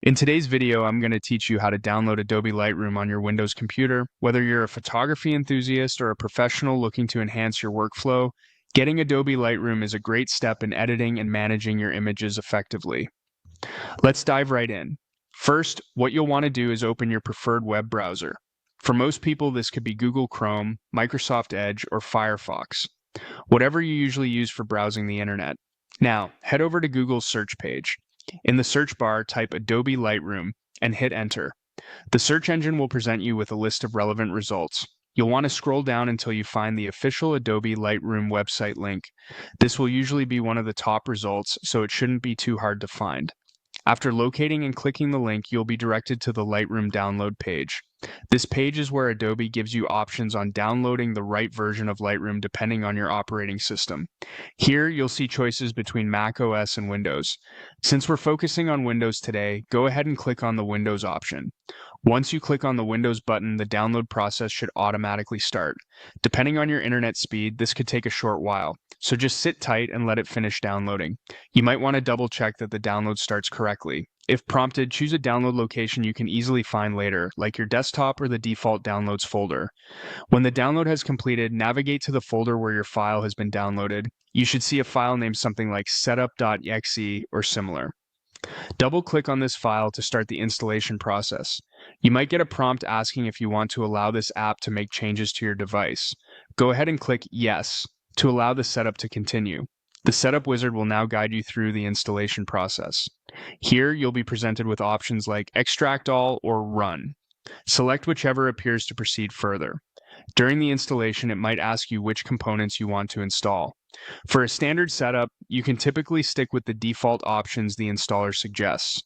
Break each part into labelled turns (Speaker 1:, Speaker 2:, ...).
Speaker 1: In today's video, I'm going to teach you how to download Adobe Lightroom on your Windows computer. Whether you're a photography enthusiast or a professional looking to enhance your workflow, getting Adobe Lightroom is a great step in editing and managing your images effectively. Let's dive right in. First, what you'll want to do is open your preferred web browser. For most people, this could be Google Chrome, Microsoft Edge, or Firefox, whatever you usually use for browsing the internet. Now, head over to Google's search page. In the search bar, type Adobe Lightroom and hit enter. The search engine will present you with a list of relevant results. You'll want to scroll down until you find the official Adobe Lightroom website link. This will usually be one of the top results, so it shouldn't be too hard to find. After locating and clicking the link, you'll be directed to the Lightroom download page. This page is where Adobe gives you options on downloading the right version of Lightroom depending on your operating system. Here, you'll see choices between Mac OS and Windows. Since we're focusing on Windows today, go ahead and click on the Windows option. Once you click on the Windows button, the download process should automatically start. Depending on your internet speed, this could take a short while, so just sit tight and let it finish downloading. You might want to double check that the download starts correctly. If prompted, choose a download location you can easily find later, like your desktop or the default downloads folder. When the download has completed, navigate to the folder where your file has been downloaded. You should see a file named something like setup.exe or similar. Double-click on this file to start the installation process. You might get a prompt asking if you want to allow this app to make changes to your device. Go ahead and click Yes to allow the setup to continue. The setup wizard will now guide you through the installation process. Here, you'll be presented with options like Extract All or Run. Select whichever appears to proceed further. During the installation, it might ask you which components you want to install. For a standard setup, you can typically stick with the default options the installer suggests.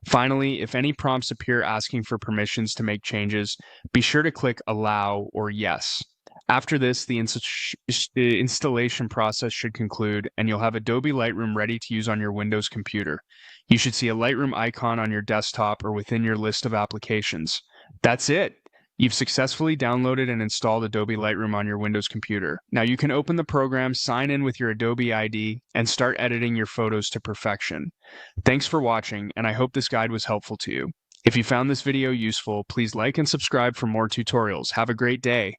Speaker 1: Finally, if any prompts appear asking for permissions to make changes, be sure to click Allow or Yes. After this, the installation process should conclude, and you'll have Adobe Lightroom ready to use on your Windows computer. You should see a Lightroom icon on your desktop or within your list of applications. That's it! You've successfully downloaded and installed Adobe Lightroom on your Windows computer. Now you can open the program, sign in with your Adobe ID, and start editing your photos to perfection. Thanks for watching, and I hope this guide was helpful to you. If you found this video useful, please like and subscribe for more tutorials. Have a great day.